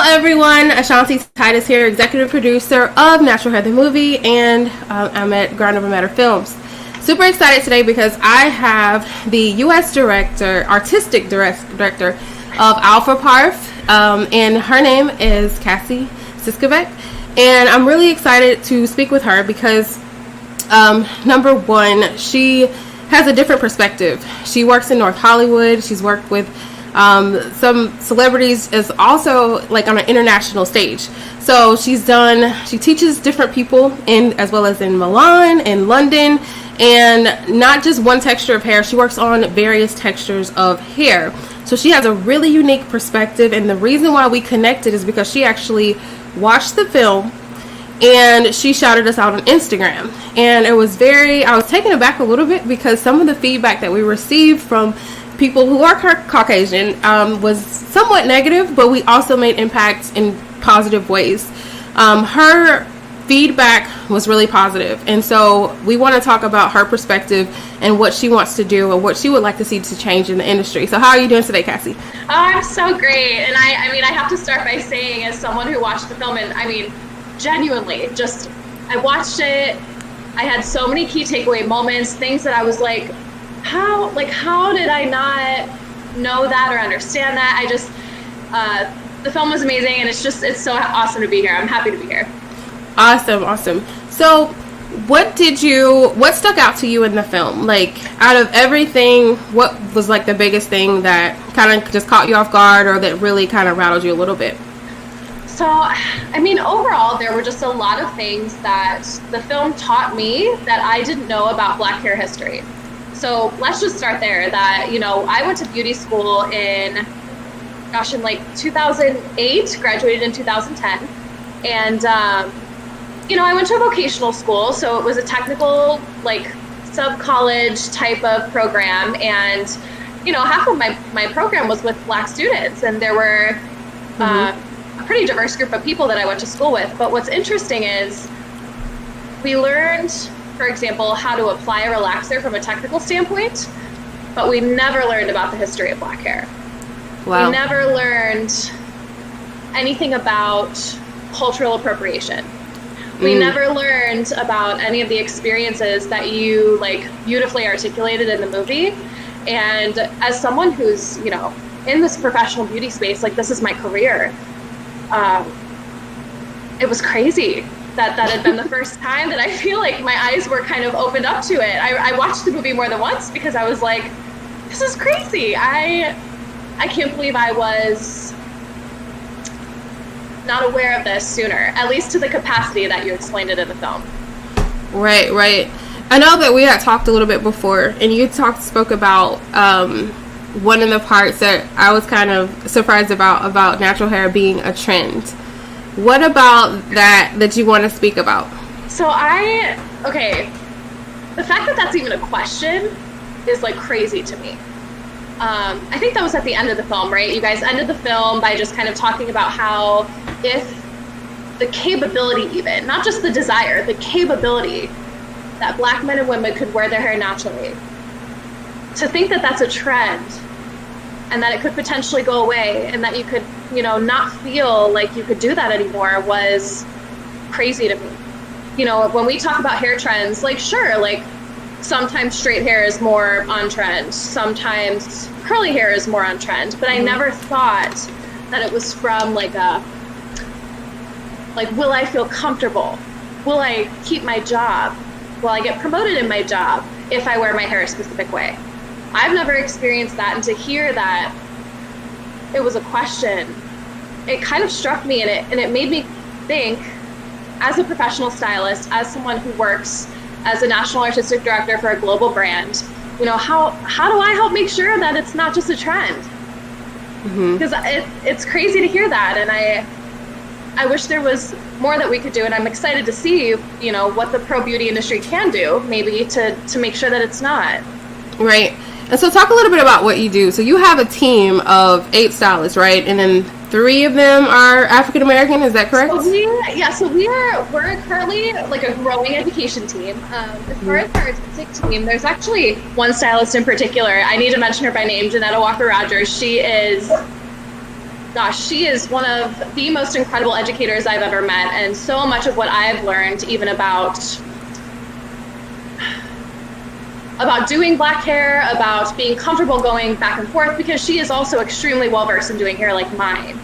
everyone, Ashanti Titus here, executive producer of Natural Hair the Movie, and I'm at Ground Over Matter Films. Super excited today because I have the U.S. artistic director of Alpha Parf, and her name is Cassie Siskovic, and I'm really excited to speak with her because, number one, she has a different perspective. She works in North Hollywood. She's worked with some celebrities, is also like on an international stage. So she teaches different people as well as in Milan and London, and not just one texture of hair. She works on various textures of hair. So she has a really unique perspective, and the reason why we connected is because she actually watched the film and she shouted us out on Instagram. And I was taken aback a little bit because some of the feedback that we received from people who are Caucasian was somewhat negative, but we also made impacts in positive ways. Her feedback was really positive, and so we want to talk about her perspective and what she wants to do and what she would like to see to change in the industry. So how are you doing today, Cassie? Oh, I'm so great. And I have to start by saying, as someone who watched the film, and genuinely, I watched it, I had so many key takeaway moments, things that I was like, how did I not know that or understand that? The film was amazing, and it's so awesome to be here. I'm happy to be here. Awesome. So what stuck out to you in the film? Like, out of everything, what was like the biggest thing that kind of just caught you off guard, or that really kind of rattled you a little bit? So, overall, there were just a lot of things that the film taught me that I didn't know about Black hair history. So let's just start there. That, I went to beauty school in 2008, graduated in 2010. And, I went to a vocational school. So it was a technical, sub-college type of program. And, half of my program was with Black students. And there were a pretty diverse group of people that I went to school with. But what's interesting is we learned, for example, how to apply a relaxer from a technical standpoint, but we never learned about the history of Black hair. Wow. We never learned anything about cultural appropriation. We never learned about any of the experiences that you beautifully articulated in the movie. And as someone who's, in this professional beauty space, this is my career, it was crazy. That had been the first time that I feel like my eyes were kind of opened up to it. I watched the movie more than once because I was like, this is crazy. I can't believe I was not aware of this sooner, at least to the capacity that you explained it in the film. Right. I know that we had talked a little bit before, and you spoke about one of the parts that I was kind of surprised about natural hair being a trend. What about that you want to speak about? So the fact that that's even a question is crazy to me. I think that was at the end of the film, right? You guys ended the film by just kind of talking about how if the capability, even, not just the desire, the capability that Black men and women could wear their hair naturally, to think that that's a trend and that it could potentially go away and that you could, not feel like you could do that anymore was crazy to me. When we talk about hair trends, sometimes straight hair is more on trend, sometimes curly hair is more on trend, but I never thought that it was from will I feel comfortable? Will I keep my job? Will I get promoted in my job if I wear my hair a specific way? I've never experienced that, and to hear that it was a question, it kind of struck me, and it made me think, as a professional stylist, as someone who works as a national artistic director for a global brand, how do I help make sure that it's not just a trend? Because it's crazy to hear that, and I wish there was more that we could do, and I'm excited to see, what the pro beauty industry can do, maybe to make sure that it's not. Right. And so talk a little bit about what you do. So you have a team of 8 stylists, right? And then 3 of them are African American, is that correct? So we're currently a growing education team. As far as our artistic team, there's actually one stylist in particular. I need to mention her by name, Janetta Walker Rogers. She is gosh, she is one of the most incredible educators I've ever met, and so much of what I've learned, even about doing black hair, about being comfortable going back and forth, because she is also extremely well versed in doing hair like mine.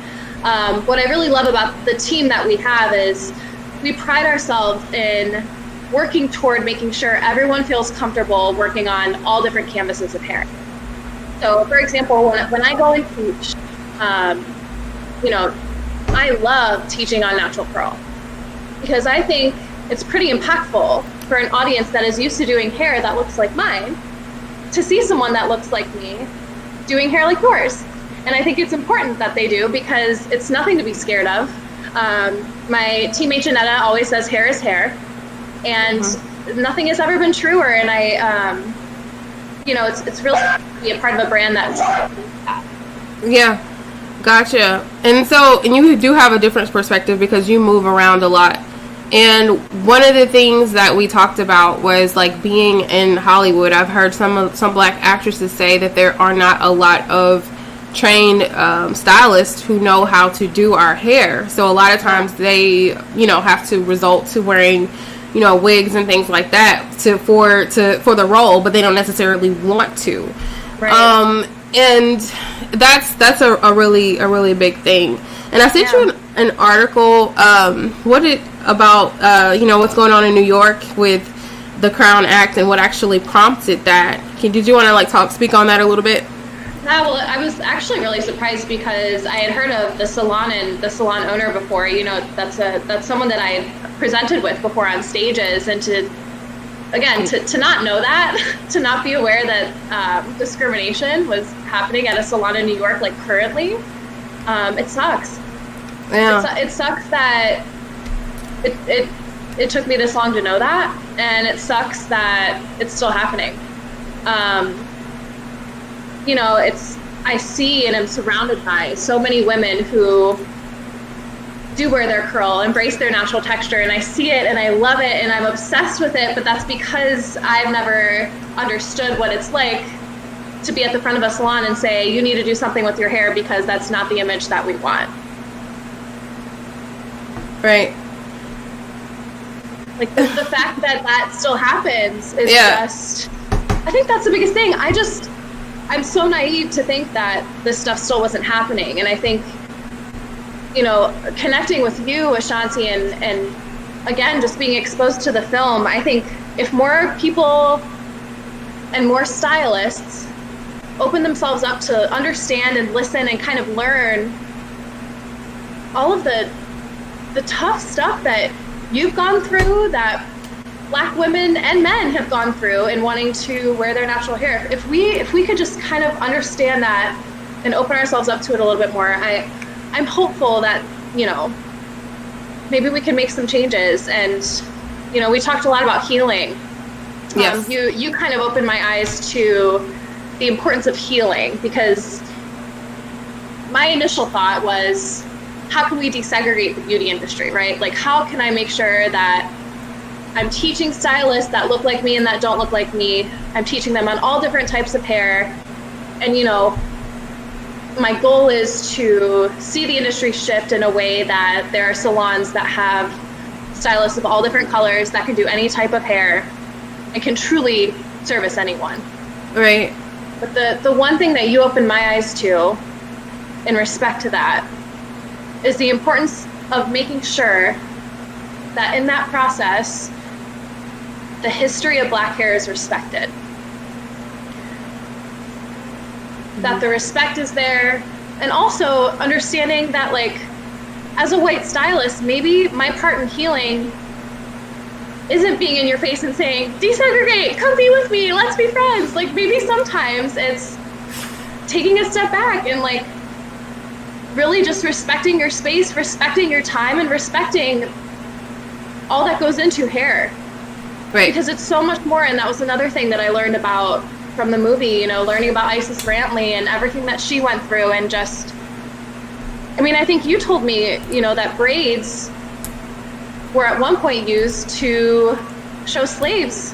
What I really love about the team that we have is we pride ourselves in working toward making sure everyone feels comfortable working on all different canvases of hair. So, for example, when I go and teach, you know, I love teaching on natural curl because I think it's pretty impactful for an audience that is used to doing hair that looks like mine to see someone that looks like me doing hair like yours. And I think it's important that they do because it's nothing to be scared of. My teammate Janetta always says hair is hair, and nothing has ever been truer. And I, you know, it's really to be a part of a brand that's Yeah, gotcha. And you do have a different perspective because you move around a lot. And one of the things that we talked about was like being in Hollywood. I've heard some black actresses say that there are not a lot of trained stylists who know how to do our hair. So a lot of times they, you know, have to resort to wearing, you know, wigs and things like that for the role, but they don't necessarily want to. right. And that's a really big thing. And I sent you an article. About you know, what's going on in New York with the Crown Act and what actually prompted that. Did you want to speak on that a little bit? Yeah, well, I was actually really surprised because I had heard of the salon and the salon owner before. You know, that's someone that I had presented with before on stages, and to not know that, to not be aware that discrimination was happening at a salon in New York, like currently, it sucks. Yeah. It sucks that it took me this long to know that, and it sucks that it's still happening. You know, I see and am surrounded by so many women who do wear their curl, embrace their natural texture, and I see it and I love it and I'm obsessed with it, but that's because I've never understood what it's like to be at the front of a salon and say, you need to do something with your hair because that's not the image that we want. Right. Like the fact that still happens is just, I think that's the biggest thing. I'm so naive to think that this stuff still wasn't happening. And I think, you know, connecting with you, Ashanti, and again, just being exposed to the film, I think if more people and more stylists open themselves up to understand and listen and kind of learn all of the tough stuff that you've gone through, that Black women and men have gone through in wanting to wear their natural hair. If we could just kind of understand that and open ourselves up to it a little bit more, I'm hopeful that, you know, maybe we can make some changes. And, you know, we talked a lot about healing. Yes. You kind of opened my eyes to the importance of healing, because my initial thought was, how can we desegregate the beauty industry, right? Like, how can I make sure that I'm teaching stylists that look like me and that don't look like me? I'm teaching them on all different types of hair. And, you know, my goal is to see the industry shift in a way that there are salons that have stylists of all different colors that can do any type of hair and can truly service anyone. Right. But the one thing that you opened my eyes to in respect to that is the importance of making sure that in that process, the history of Black hair is respected. That the respect is there, and also understanding that, like, as a white stylist, maybe my part in healing isn't being in your face and saying, desegregate, come be with me, let's be friends. Like, maybe sometimes it's taking a step back and, like, really just respecting your space, respecting your time, and respecting all that goes into hair. Right. Because it's so much more, and that was another thing that I learned about from the movie, you know, learning about Isis Brantley and everything that she went through, and just, I mean, I think you told me, you know, that braids were at one point used to show slaves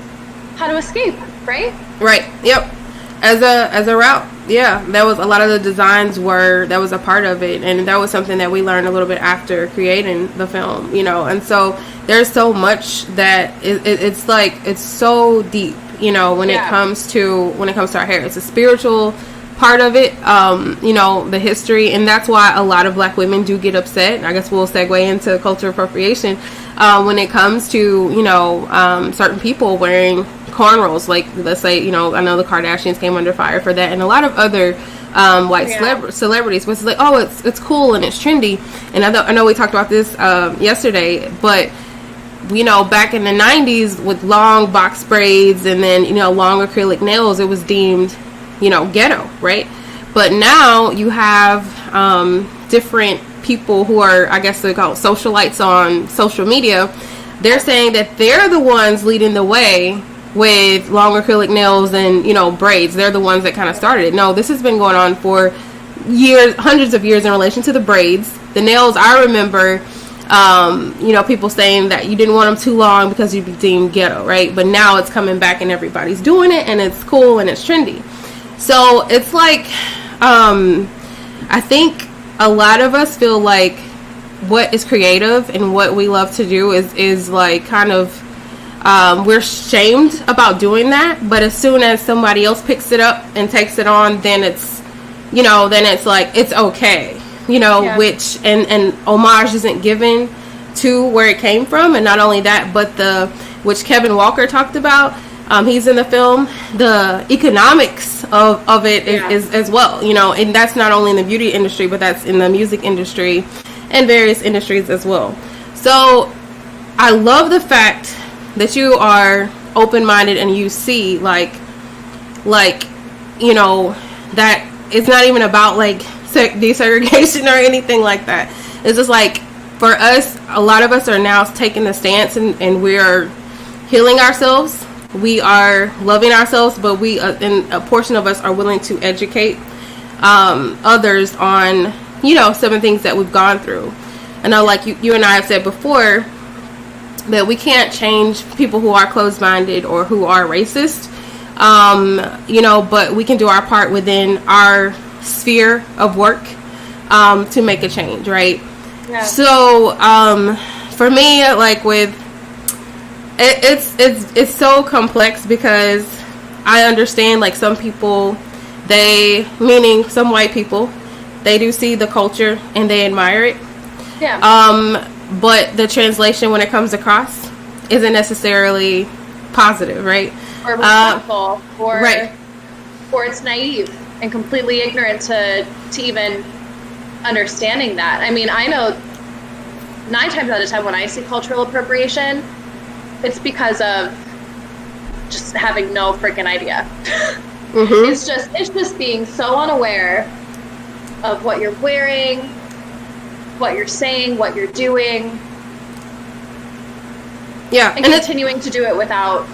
how to escape, right? Right. Yep. As a route. Yeah, that was a lot of the designs that was a part of it, and that was something that we learned a little bit after creating the film, and so there's so much that it's like, it's so deep, when it comes to our hair. It's a spiritual part of it, the history, and that's why a lot of Black women do get upset. I guess we'll segue into cultural appropriation when it comes to certain people wearing cornrows. Like, let's say, I know the Kardashians came under fire for that, and a lot of other white celebrities, which is like, oh, it's cool and it's trendy. And I know we talked about this yesterday, but back in the 90s with long box braids and then long acrylic nails, it was deemed ghetto, right? But now you have different people who are, I guess they call it socialites on social media. They're saying that they're the ones leading the way with long acrylic nails and braids. They're the ones that kind of started it. No, this has been going on for years, hundreds of years, in relation to the braids. The nails, I remember people saying that you didn't want them too long because you'd be deemed ghetto, right? But now it's coming back and everybody's doing it, and it's cool and it's trendy. So it's like, I think a lot of us feel like what is creative and what we love to do is like kind of, we're shamed about doing that. But as soon as somebody else picks it up and takes it on, then it's, then it's like, it's okay, which, and homage isn't given to where it came from. And not only that, but which Kevin Walker talked about, he's in the film, the economics of it is as well, and that's not only in the beauty industry, but that's in the music industry and various industries as well. So I love the fact that you are open-minded and you see like that it's not even about like desegregation or anything like that. It's just like, for us, a lot of us are now taking a stance and we are healing ourselves. We are loving ourselves, but and a portion of us are willing to educate others on, some of the things that we've gone through. I know, like you and I have said before, that we can't change people who are closed-minded or who are racist, but we can do our part within our sphere of work to make a change, right? Yeah. So for me, like with it's so complex, because I understand, like, some people, meaning some white people, they do see the culture and they admire it. Yeah. But the translation when it comes across isn't necessarily positive, right? Or respectful, or it's naive and completely ignorant to even understanding that. I mean, I know 9 times out of 10 when I see cultural appropriation, it's because of just having no freaking idea. Mm-hmm. It's just being so unaware of what you're wearing, what you're saying, what you're doing. Yeah. And continuing to do it without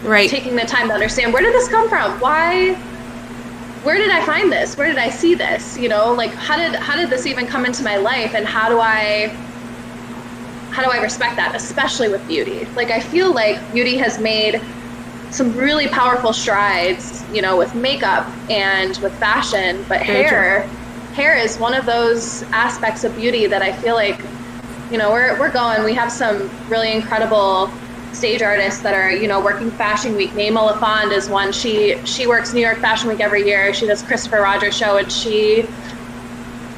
taking the time to understand, where did this come from? Where did I find this? Where did I see this? Like, how did this even come into my life, and how do I respect that, especially with beauty? Like, I feel like beauty has made some really powerful strides, with makeup and with fashion, but hair is one of those aspects of beauty that I feel like, we have some really incredible stage artists that are, working Fashion Week. Naima LaFond is one. She works New York Fashion Week every year. She does Christopher Rogers show, and she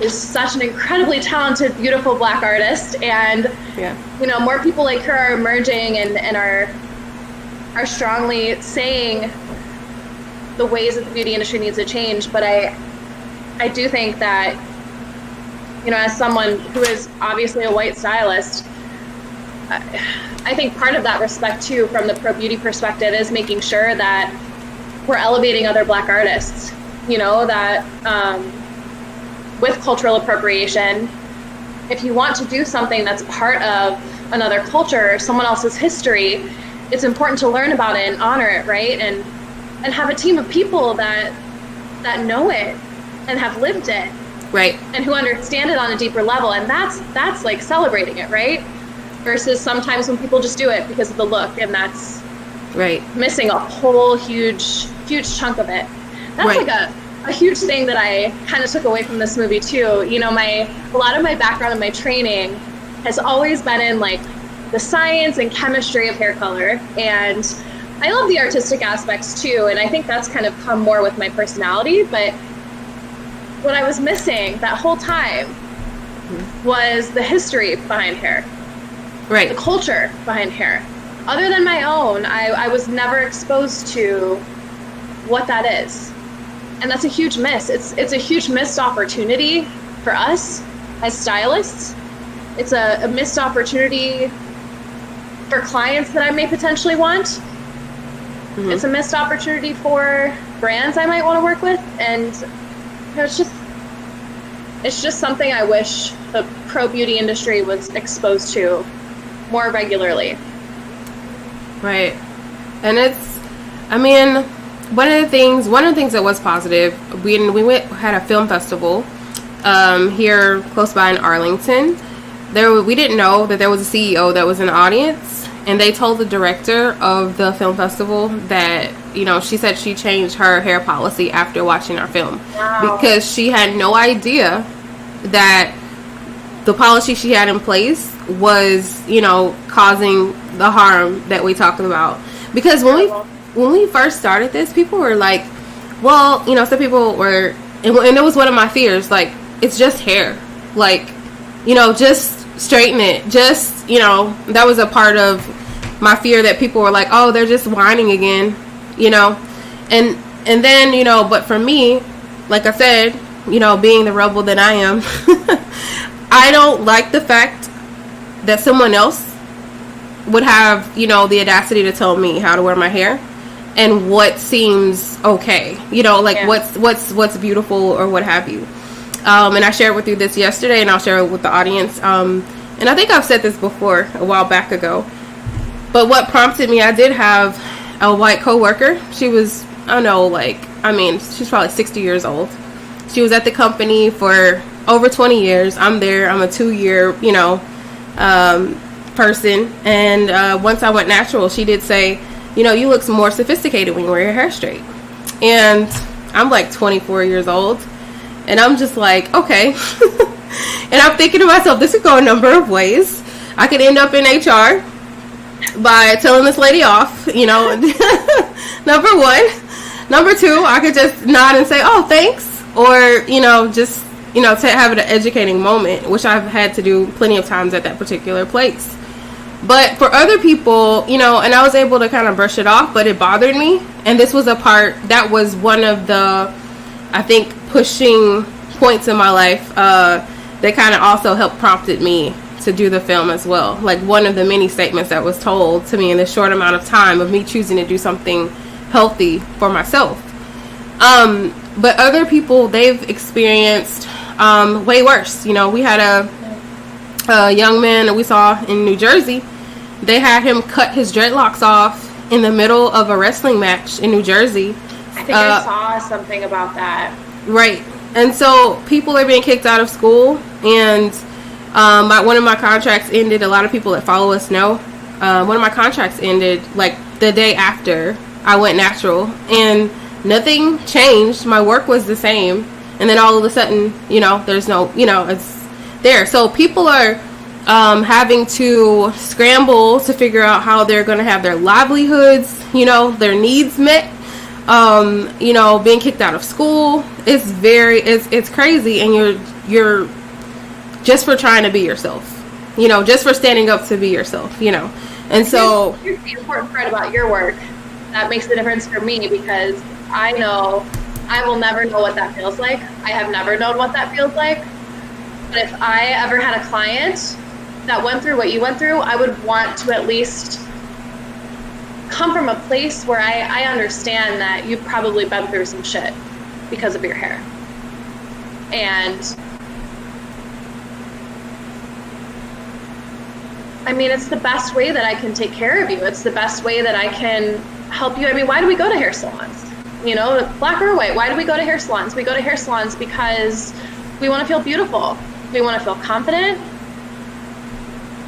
is such an incredibly talented, beautiful Black artist. And, more people like her are emerging and are strongly saying the ways that the beauty industry needs to change. But I do think that, as someone who is obviously a white stylist, I think part of that respect too, from the pro beauty perspective, is making sure that we're elevating other Black artists, that with cultural appropriation, if you want to do something that's part of another culture or someone else's history, it's important to learn about it and honor it, right? And have a team of people that know it and have lived it, right? And who understand it on a deeper level. And that's like celebrating it, right? Versus sometimes when people just do it because of the look, and that's right, missing a whole huge chunk of it. That's like a a huge thing that I kind of took away from this movie too. You know, a lot of my background and my training has always been in like the science and chemistry of hair color, and I love the artistic aspects too, and I think that's kind of come more with my personality. But what I was missing that whole time was the history behind hair, right? The culture behind hair. Other than my own, I was never exposed to what that is. And that's a huge miss. It's a huge missed opportunity for us as stylists. It's a missed opportunity for clients that I may potentially want. Mm-hmm. It's a missed opportunity for brands I might want to work with. And you know, it's just something I wish the pro beauty industry was exposed to more regularly. Right. And one of the things that was positive, we had a film festival here close by in Arlington. We didn't know that there was a CEO that was in the audience, and they told the director of the film festival that, you know, she said she changed her hair policy after watching our film. Wow. Because she had no idea that the policy she had in place was, you know, causing the harm that we talked about. Because when we first started this, people were like, well, you know, some people were, and it was one of my fears, like, it's just hair. Like, you know, just straighten it. Just, you know, that was a part of my fear, that people were like, oh, they're just whining again, you know. And then, you know, but for me, like I said, you know, being the rebel that I am, I don't like the fact that someone else would have, you know, the audacity to tell me how to wear my hair and what seems okay, you know, like what's beautiful or what have you. And I shared with you this yesterday, and I'll share it with the audience. And I think I've said this before a while back ago, but what prompted me, I did have a white coworker. She was, she's probably 60 years old. She was at the company for over 20 years. I'm there. I'm a 2-year, you know, person. And once I went natural, she did say, you know, you look more sophisticated when you wear your hair straight. And I'm like 24 years old. And I'm just like, okay. And I'm thinking to myself, this could go a number of ways. I could end up in HR by telling this lady off, you know, number one. Number two, I could just nod and say, oh, thanks. Or, you know, just, you know, to have an educating moment, which I've had to do plenty of times at that particular place. But for other people, you know, and I was able to kind of brush it off, but it bothered me. And this was a part that was one of the, I think, pushing points in my life that kind of also helped prompted me to do the film as well. Like one of the many statements that was told to me in this short amount of time of me choosing to do something healthy for myself. But other people, they've experienced way worse. You know, we had a young man that we saw in New Jersey. They had him cut his dreadlocks off in the middle of a wrestling match in New Jersey. I think I saw something about that. Right. And so people are being kicked out of school, and one of my contracts ended. A lot of people that follow us know. One of my contracts ended like the day after I went natural, and nothing changed. My work was the same. And then all of a sudden, you know, there's no, you know, it's there. So people are having to scramble to figure out how they're going to have their livelihoods, you know, their needs met. You know, being kicked out of school. It's crazy. And you're just for trying to be yourself, you know, just for standing up to be yourself, you know. And so here's the important part about your work that makes the difference for me, because I know I will never know what that feels like. I have never known what that feels like. But if I ever had a client that went through what you went through, I would want to at least come from a place where I understand that you've probably been through some shit because of your hair. And I mean, it's the best way that I can take care of you. It's the best way that I can help you. I mean, why do we go to hair salons? You know, black or white, why do we go to hair salons? We go to hair salons because we want to feel beautiful. We want to feel confident.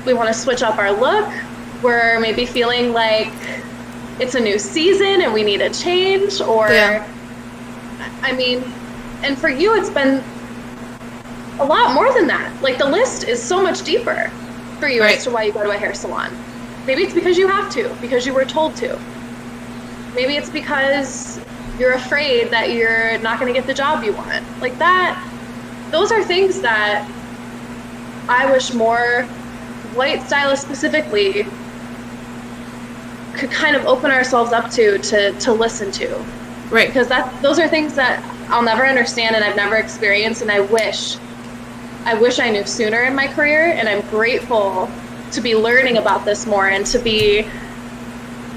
We want to switch up our look. We're maybe feeling like it's a new season and we need a change, or, I mean, And for you, it's been a lot more than that. Like, the list is so much deeper for you as to why you go to a hair salon. Maybe it's because you have to, because you were told to. Maybe it's because you're afraid that you're not going to get the job you want. Like that, those are things that I wish more white stylists specifically could kind of open ourselves up to listen to. Right. Because those are things that I'll never understand and I've never experienced, and I wish I knew sooner in my career, and I'm grateful to be learning about this more and to be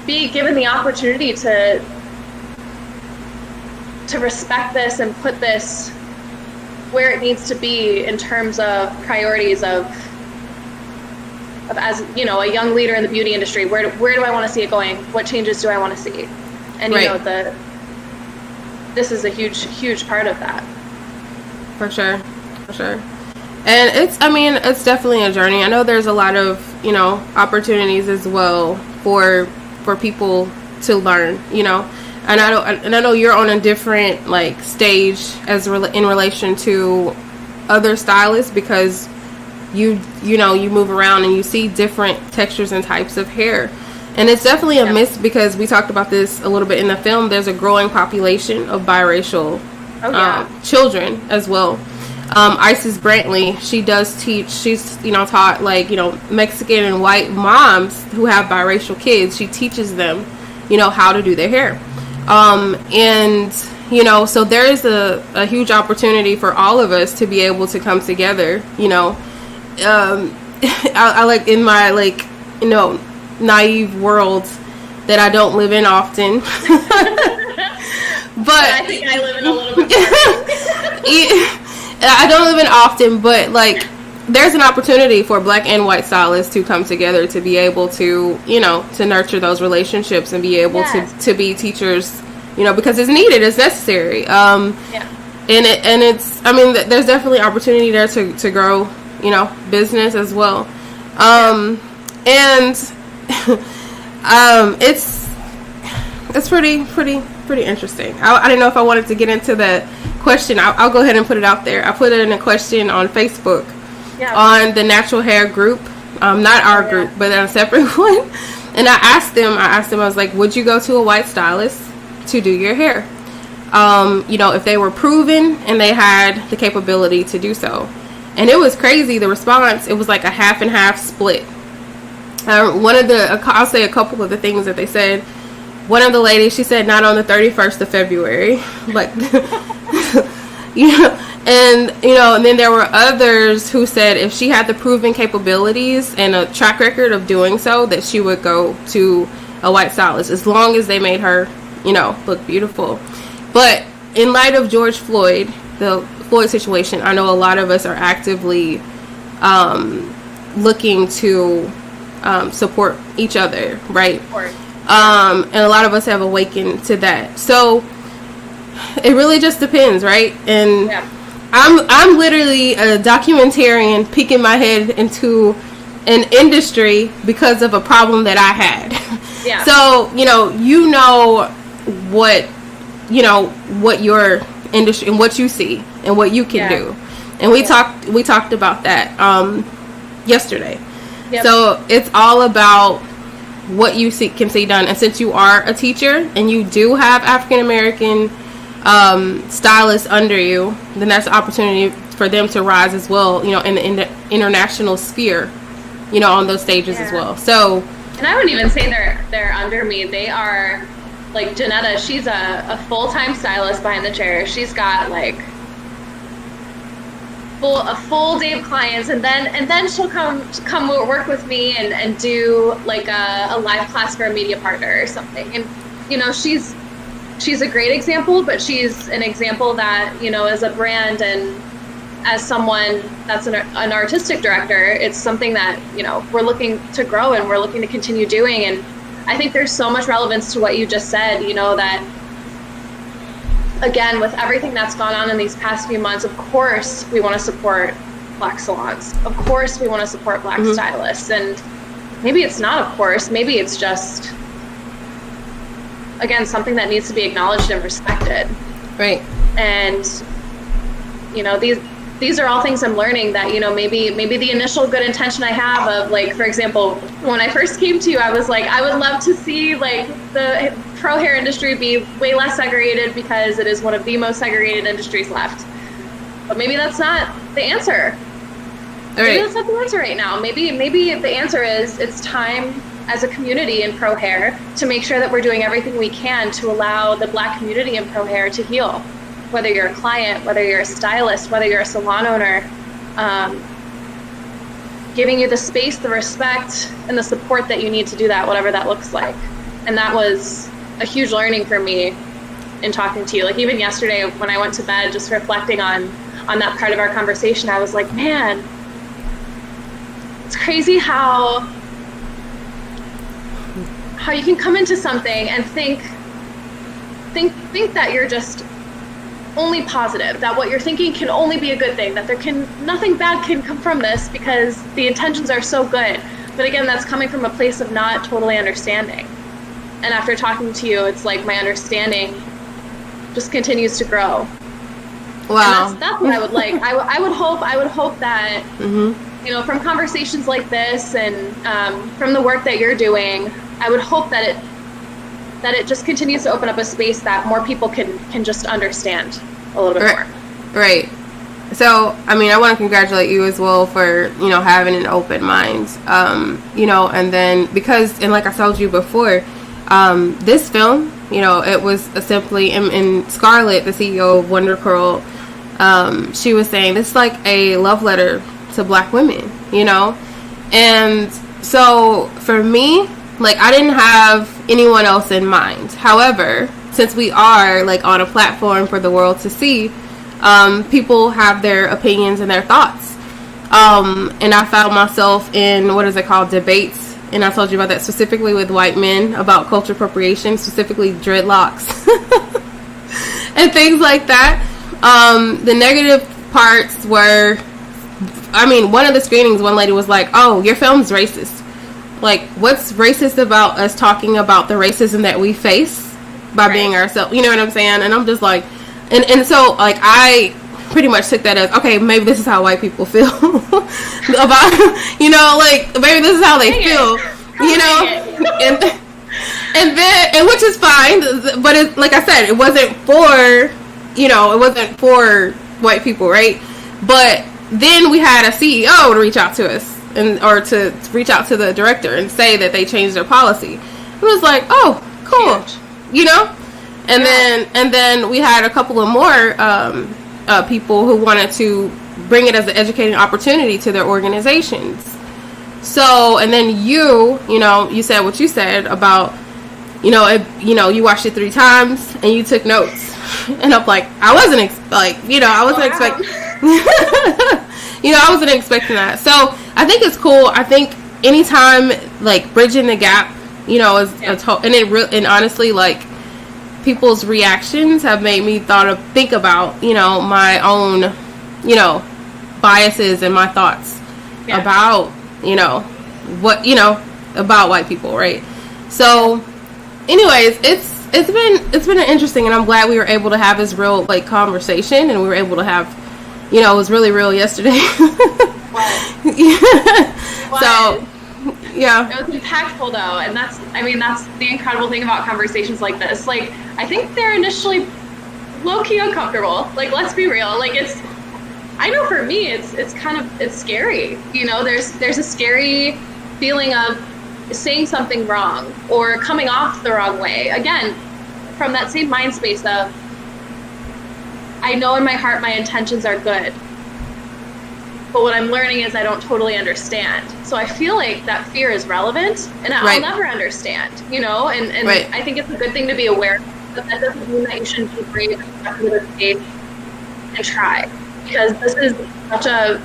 given the opportunity to respect this and put this where it needs to be in terms of priorities of as, you know, a young leader in the beauty industry. Where do I want to see it going? What changes do I want to see? And you know, this is a huge part of that. For sure. And it's definitely a journey. I know there's a lot of, you know, opportunities as well for people to learn, you know. And I know you're on a different like stage in relation to other stylists, because you move around and you see different textures and types of hair. And it's definitely a miss, because we talked about this a little bit in the film. There's a growing population of biracial children as well. Isis Brantley, she does teach. She's, you know, taught like, you know, Mexican and white moms who have biracial kids. She teaches them, you know, how to do their hair. And, you know, so there is a huge opportunity for all of us to be able to come together, you know. I like, in my, like, you know, naive world that I don't live in often. But I think I live in a little bit more. I don't live in often, but like there's an opportunity for Black and white stylists to come together to be able to, you know, to nurture those relationships and be able to be teachers, you know, because it's needed, it's necessary. And it's, I mean, there's definitely opportunity there to grow, you know, business as well. And it's pretty interesting. I didn't know if I wanted to get into the question. I'll go ahead and put it out there. I put it in a question on Facebook on the natural hair group, not our group, but a separate one. And I asked them, I was like, would you go to a white stylist to do your hair? You know, if they were proven and they had the capability to do so. And it was crazy, the response. It was like a half and half split. I'll say a couple of the things that they said. One of the ladies, she said not on the 31st of February, like, you know, and, you know, and then there were others who said if she had the proven capabilities and a track record of doing so, that she would go to a white stylist as long as they made her, you know, look beautiful. But in light of George Floyd, the Floyd situation, I know a lot of us are actively looking to support each other, right? And a lot of us have awakened to that. So it really just depends, right? And I'm literally a documentarian peeking my head into an industry because of a problem that I had. Yeah. So, you know what your industry and what you see and what you can do. And we talked about that yesterday. Yep. So it's all about what you can see done. And since you are a teacher and you do have African American stylists under you, then that's an opportunity for them to rise as well, you know, in the international sphere, you know, on those stages as well. So, and I wouldn't even say they're under me. They are, like, Janetta, she's a full-time stylist behind the chair. She's got like a full day of clients, and then she'll come work with me and do like a live class for a media partner or something. And, you know, she's a great example, but she's an example that, you know, as a brand and as someone that's an artistic director, it's something that, you know, we're looking to grow and we're looking to continue doing. And I think there's so much relevance to what you just said, you know, that again, with everything that's gone on in these past few months, of course we want to support Black salons. Of course we want to support Black stylists. And maybe it's not, of course, maybe it's just, again, something that needs to be acknowledged and respected. Right. And these are all things I'm learning that, maybe the initial good intention I have of, like, for example, when I first came to you, I was like, I would love to see, like, the pro hair industry be way less segregated because it is one of the most segregated industries left. But maybe that's not the answer. Maybe that's not the answer right now. Maybe the answer is it's time as a community in pro hair to make sure that we're doing everything we can to allow the Black community in pro hair to heal. Whether you're a client, whether you're a stylist, whether you're a salon owner, giving you the space, the respect, and the support that you need to do that, whatever that looks like. And that was a huge learning for me in talking to you. Like, even yesterday when I went to bed, just reflecting on that part of our conversation, I was like, man, it's crazy how you can come into something and think that you're just only positive, that what you're thinking can only be a good thing, that nothing bad can come from this because the intentions are so good. But again, that's coming from a place of not totally understanding. And after talking to you, it's like my understanding just continues to grow. Wow. And that's what I would like. I would hope that, from conversations like this and from the work that you're doing, I would hope that it just continues to open up a space that more people can just understand a little bit more. Right. So, I mean, I want to congratulate you as well for, having an open mind, and then because, and like I told you before, this film, it was simply in Scarlett, the CEO of Wonder Curl, she was saying this is like a love letter to Black women, and so for me, like, I didn't have anyone else in mind. However, since we are like on a platform for the world to see, people have their opinions and their thoughts, and I found myself in, what is it called, debates, and I told you about that specifically with white men about culture appropriation, specifically dreadlocks and things like that. The negative parts were, one of the screenings, one lady was like, "Oh, your film's racist." Like, what's racist about us talking about the racism that we face by being ourselves? You know what I'm saying? And I'm just like, and so, like, I pretty much took that as, okay, maybe this is how white people feel about, like, maybe this is how they feel, and which is fine, but it, like I said, it wasn't for white people, right? But then we had a CEO to reach out to us, or to reach out to the director and say that they changed their policy. It was like, oh, cool, and then we had a couple of more people who wanted to bring it as an educating opportunity to their organizations. So, and then you said what you said about, you watched it 3 times and you took notes, and I'm like, I wasn't expecting that. So I think it's cool. I think anytime, like, bridging the gap, is and honestly, like, people's reactions have made me think about, my own, biases and my thoughts about, what, about white people, right? So, anyways, it's been an interesting, and I'm glad we were able to have this real, like, conversation, and we were able to have, it was really real yesterday. So, yeah. It was impactful, though, and that's the incredible thing about conversations like this. Like, I think they're initially low-key uncomfortable. Like, let's be real. Like, I know for me, it's scary. There's a scary feeling of saying something wrong or coming off the wrong way. Again, from that same mind space of, I know in my heart my intentions are good, but what I'm learning is I don't totally understand. So I feel like that fear is relevant, and I'll never understand, and I think it's a good thing to be aware of, but that doesn't mean that you shouldn't be brave and step into the space and try, because this is such a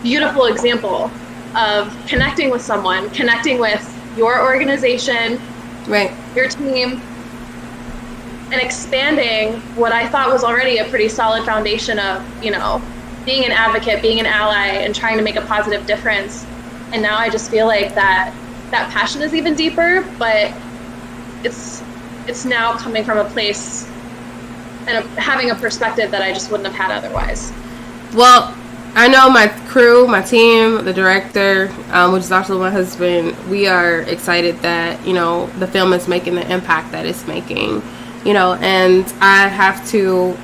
beautiful example of connecting with someone, connecting with your organization, your team, and expanding what I thought was already a pretty solid foundation of, being an advocate, being an ally, and trying to make a positive difference. And now I just feel like that passion is even deeper, but it's now coming from a place and having a perspective that I just wouldn't have had otherwise. Well, I know my crew, my team, the director, which is also my husband, we are excited that, you know, the film is making the impact that it's making, you know, and I have to,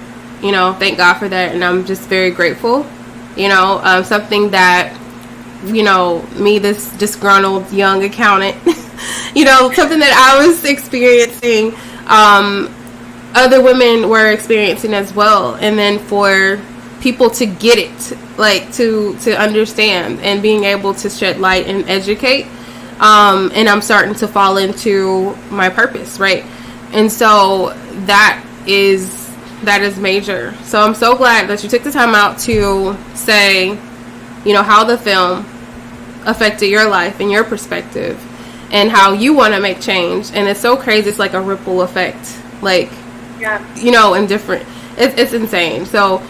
you know, thank God for that, and I'm just very grateful, you know, something that, you know, me, this disgruntled young accountant, you know, something that I was experiencing, other women were experiencing as well, and then for people to get it, like to understand and being able to shed light and educate, and I'm starting to fall into my purpose, right? And so that is major. So I'm so glad that you took the time out to say, you know, how the film affected your life and your perspective and how you want to make change. And it's so crazy. It's like a ripple effect, like, yeah, you know, and different. It's insane. So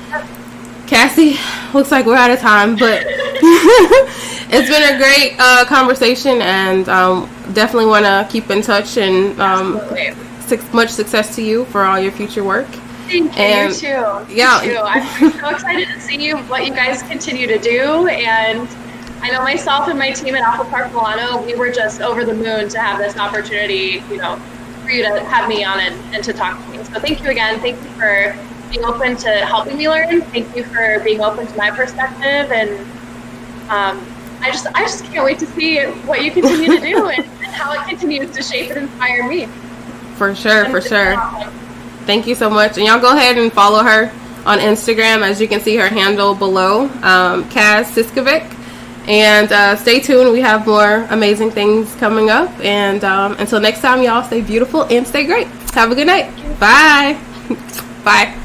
Cassie, looks like we're out of time, but it's been a great conversation, and definitely want to keep in touch, and much success to you for all your future work. Thank you, and, you too. Yeah. You too. I'm so excited to see what you guys continue to do, and I know myself and my team at Apple Park Milano, we were just over the moon to have this opportunity, you know, for you to have me on and to talk to me. So thank you again. Thank you for being open to helping me learn. Thank you for being open to my perspective, and I just can't wait to see what you continue to do and how it continues to shape and inspire me. For sure. Awesome. Thank you so much, and y'all go ahead and follow her on Instagram, as you can see her handle below, Cassie Siskovic, and stay tuned. We have more amazing things coming up, and until next time, y'all, stay beautiful and stay great. Have a good night. Bye. Bye.